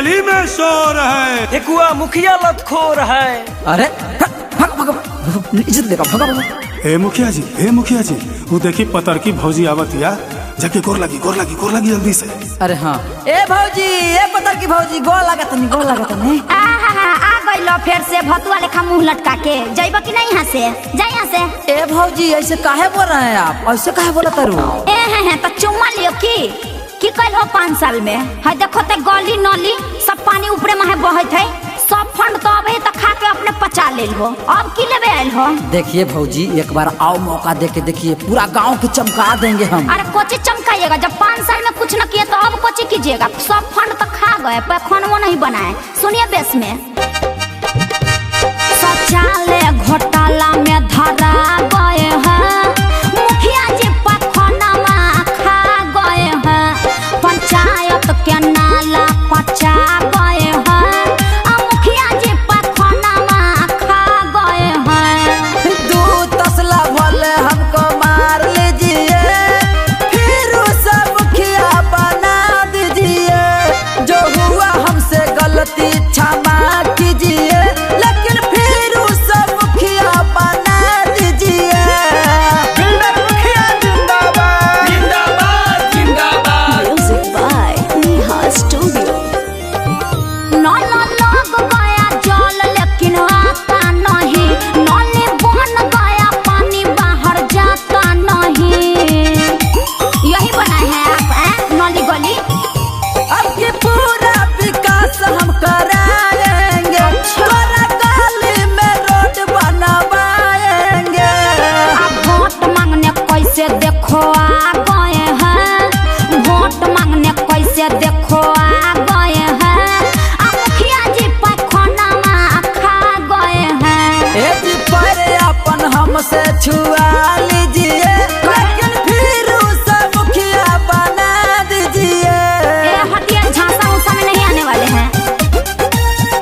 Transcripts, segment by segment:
गली में शोर है, ठेकुआ मुखिया लतखोर है। अरे इज्जत देगा भगा भगा। हे मुखिया जी, वो देखी पतर की भौजी आवतिया, जाके गोर लगी जल्दी से। अरे हाँ ए भौजी, ए पतर की भौजी, गोर लागत नहीं। आ गइलो फिर से भतुआ लेखा मुंह लटका के जाइबा कि नहीं यहाँ से, जा यहाँ से। ए भौजी ऐसे काहे बोल रहे हैं आप, ऐसे काहे बोला तारू? तो चुम्मा लियो की कल हो 5 साल में है। देखो ते गली नली सब पानी ऊपरे में बहत है, सब फंड तो अब तो खा के अपने पचा ले हो, अब की लेवे आयल हो। देखिए भौजी एक बार आओ मौका दे के देखिए, पूरा गांव की चमका देंगे हम। अरे कोची चमकाइएगा, जब 5 साल में कुछ न किए तो अब कोची कीजिएगा। सब फंड तो खा गए, पैखानवा नहीं बनाए। सुनिए बेस में शौचालय घोटाला में धरा गए हैं, मुखिया जी पैखानवा खा गए हैं, पंचायत के नाला पचा गए हैं, मुखिया जी पैखानवा खा गए हैं। 2 तसला भले हमको मार लीजिए, फिर उसे मुखिया बना दीजिए। जो हुआ हमसे गलती क्षमा कीजिए, लेकिन फिर उसे मुखिया बना दीजिए। बिल्डर मुखिया जिंदाबाद जिंदाबाद जिंदाबाद। Music by Neha studio. नल लग गया जल लेकिन आता नहीं, नली बन गया पानी बाहर जाता नहीं। यही बनाए हैं आप नली गली। अब ये पूरा विकास हम कराएंगे, पूरा गली में रोड बनवाएंगे। आप वोट मांगने कैसे देखो आ गए हैं, वोट मांगने कैसे देखो आ गए हैं, मुखिया जी पैखानवा खा गए हैं। ए जी पर अपन हमसे छुआ लीजिए, लेकिन फिर उसे मुखिया बना दीजिए। हटिया झांसा उसा में नहीं आने वाले हैं।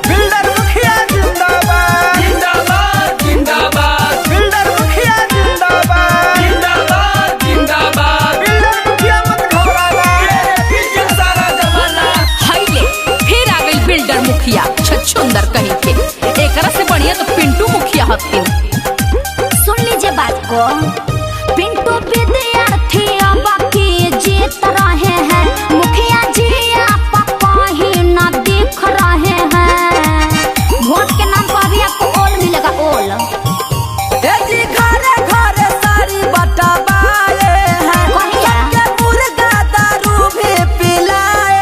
बिल्डर मुखिया जिंदाबाद जिंदाबाद जिंदाबाद। बिल्डर मुखिया जिंदाबाद जिंदाबाद जिंदाबाद। बिल्डर मुखिया मत घबराना, ये सारा जमाना। हाइले फिर आ गई बिल्डर मुखिया छछुंदर कहीं के। एकरा से बढ़िया तो पिंटू मुखिया हथिन। सुन लीजिए बात को, पिंटू विद्यार्थी अब की जीत रहे हैं, मुखिया जी आप कहीं न दिख रहे हैं। वोट के नाम पर अभी आपको ओल मिलेगा, ओल। ए जी घरे घरे सारी बटवाए हैं, कहिया? सबके मुर्गा दारू भी पिलाए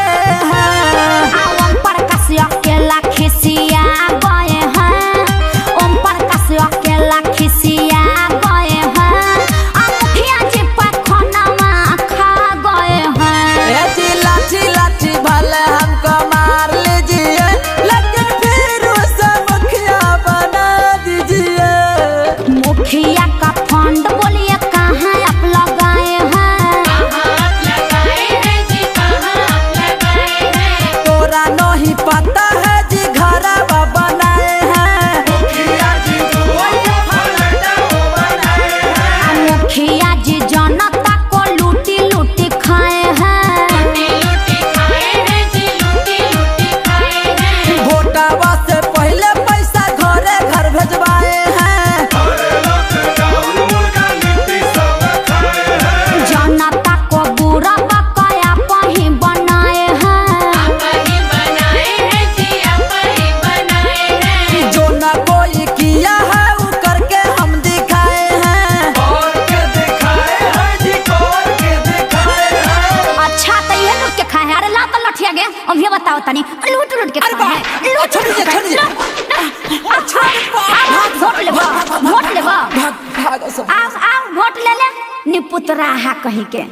हैं। ओम प्रकाश अकेला खिसिया गए हैं, ओम प्रकाश अकेला खिसिया गए हैं, मुखिया जी पैखानवा खा गए हैं। ए जी लाठी लाठी भले हमको मार लीजिए, लेकिन फिर उसे मुखिया बना दीजिए। मुखिया का फंड बोलिए कहाँ आप लगाए हैं? तोरा नहीं पता है जी घरवा बनाए हैं। मुखिया जी जनता को लूटी लूटी खाए हैं। वोटवा से पहले पैसा घरे घर भेजवाए हैं। जनता को बुरा बकाया पही बनाए हैं। जो न कोई किया है वो करके हम दिखाए हैं। अच्छा तो ये लूट के खाए हैं। अरे ला तो लठिया गए, अब ये बताओ तनी लूट लूट के खाए हैं। लूट छोड़ दीजिए, छोड़ दीजिए। अच्छा वोट लेबा, वोट लेबा, भागो सब। आओ वोट ले ले निपुतरा है कहीं के।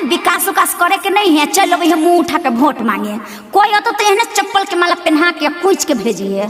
विकास उकास करे के नहीं है, चलो भैया मुंह उठा के वोट मांगे। कोई हो तो एहने चप्पल के माला पहना के पूछ के भेजिए।